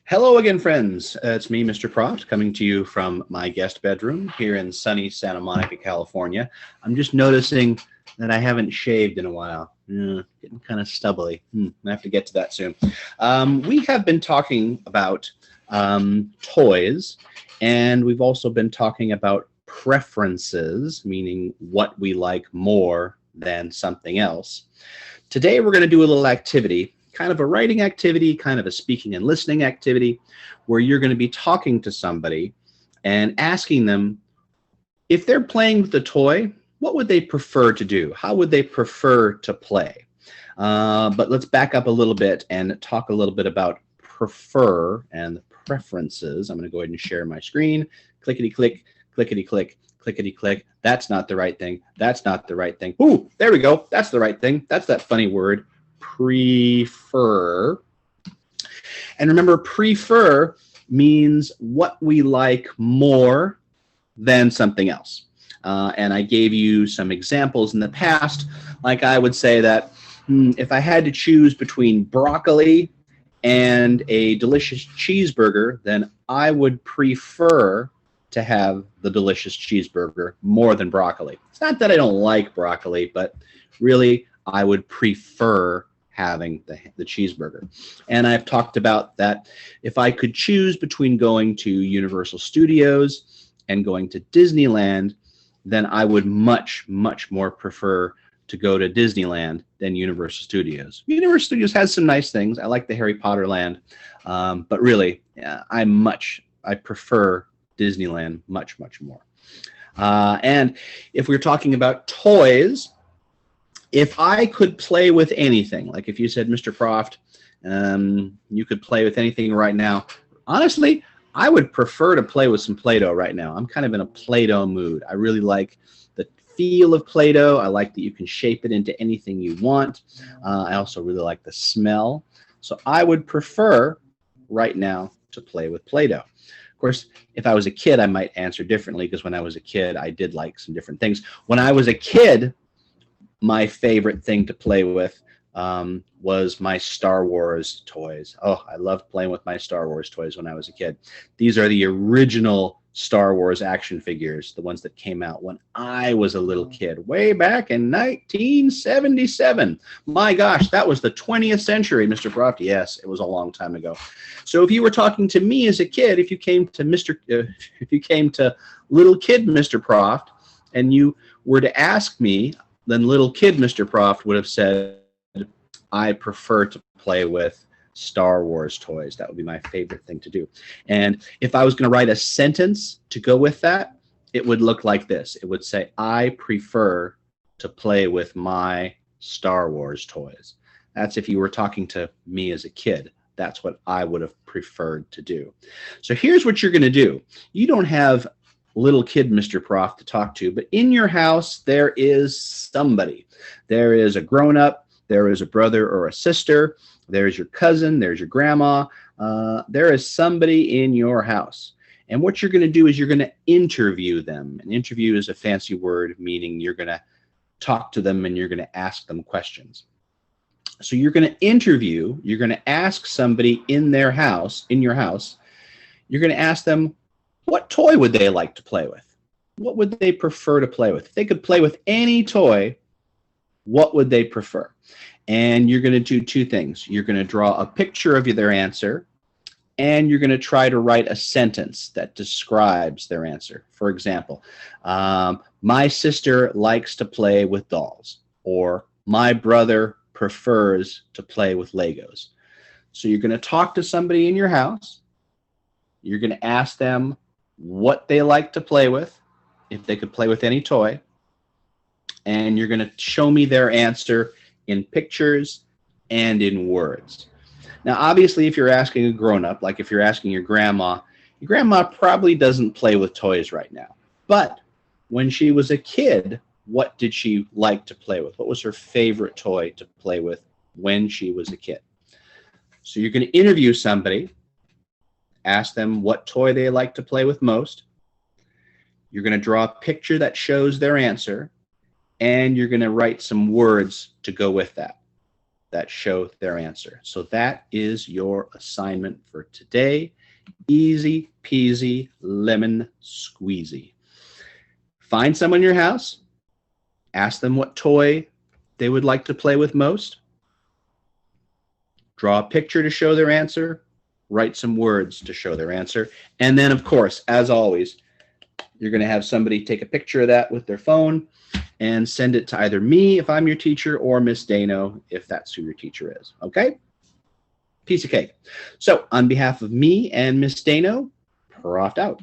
Hello again, friends. It's me, Mr. Proft, coming to you from my guest bedroom here in sunny Santa Monica, California. I'm just noticing that I haven't shaved in a while. Getting kind of stubbly. I have to get to that soon. We have been talking about toys, and we've also been talking about preferences, meaning what we like more than something else. Today, we're going to do a little activity, kind of a writing activity, kind of a speaking and listening activity, where you're going to be talking to somebody and asking them if they're playing with a toy, what would they prefer to do? How would they prefer to play? But let's back up a little bit and talk a little bit about prefer and preferences. I'm going to go ahead and share my screen. Clickety-click, clickety-click, clickety-click. That's not the right thing. That's not the right thing. Ooh, there we go. That's the right thing. That's that funny word. Prefer. And remember, prefer means what we like more than something else. And I gave you some examples in the past. Like I would say that if I had to choose between broccoli and a delicious cheeseburger, then I would prefer to have the delicious cheeseburger more than broccoli. It's not that I don't like broccoli, but really I would prefer having the cheeseburger. And I've talked about that if I could choose between going to Universal Studios and going to Disneyland, then I would much, much more prefer to go to Disneyland than Universal Studios. Universal Studios has some nice things. I like the Harry Potter land, but really, I prefer Disneyland much, much more. And if we're talking about toys, if I could play with anything, like if you said, Mr. Proft, you could play with anything right now, honestly, I would prefer to play with some Play-Doh right now. I'm kind of in a Play-Doh mood. I really like the feel of Play-Doh. I like that you can shape it into anything you want. I also really like the smell. So I would prefer right now to play with Play-Doh. Of course, if I was a kid, I might answer differently, because when I was a kid, I did like some different things. When I was a kid, my favorite thing to play with was my Star Wars toys. Oh, I loved playing with my Star Wars toys when I was a kid. These are the original Star Wars action figures, the ones that came out when I was a little kid, way back in 1977. My gosh, that was the 20th century, Mr. Proft. Yes, it was a long time ago. So if you were talking to me as a kid, if you came to little kid Mr. Proft, and you were to ask me, then little kid Mr. Proft would have said, I prefer to play with Star Wars toys. That would be my favorite thing to do. And if I was going to write a sentence to go with that, it would look like this. It would say, I prefer to play with my Star Wars toys. That's if you were talking to me as a kid. That's what I would have preferred to do. So here's what you're going to do. You don't have little kid Mr. Proft to talk to, but in your house there is somebody. There is a grown-up, there is a brother or a sister, there's your cousin, there's your grandma, there is somebody in your house. And what you're going to do is you're going to interview them. An interview is a fancy word meaning you're going to talk to them and you're going to ask them questions. So you're going to interview, you're going to ask somebody in their house, in your house, you're going to ask them, what toy would they like to play with? What would they prefer to play with? If they could play with any toy, what would they prefer? And you're going to do two things. You're going to draw a picture of their answer, and you're going to try to write a sentence that describes their answer. For example, my sister likes to play with dolls, or my brother prefers to play with Legos. So you're going to talk to somebody in your house. You're going to ask them what they like to play with, if they could play with any toy, and you're going to show me their answer in pictures and in words. Now, obviously, if you're asking a grown-up, like if you're asking your grandma probably doesn't play with toys right now. But when she was a kid, what did she like to play with? What was her favorite toy to play with when she was a kid? So you're going to interview somebody, ask them what toy they like to play with most. You're going to draw a picture that shows their answer, and you're going to write some words to go with that. that show their answer. So that is your assignment for today. Easy peasy, lemon squeezy. Find someone in your house, ask them what toy they would like to play with most, draw a picture to show their answer, write some words to show their answer, and then, of course, as always, you're going to have somebody take a picture of that with their phone and send it to either me if I'm your teacher or Miss Dano if that's who your teacher is. Okay? Piece of cake. So on behalf of me and Miss Dano, Prof out.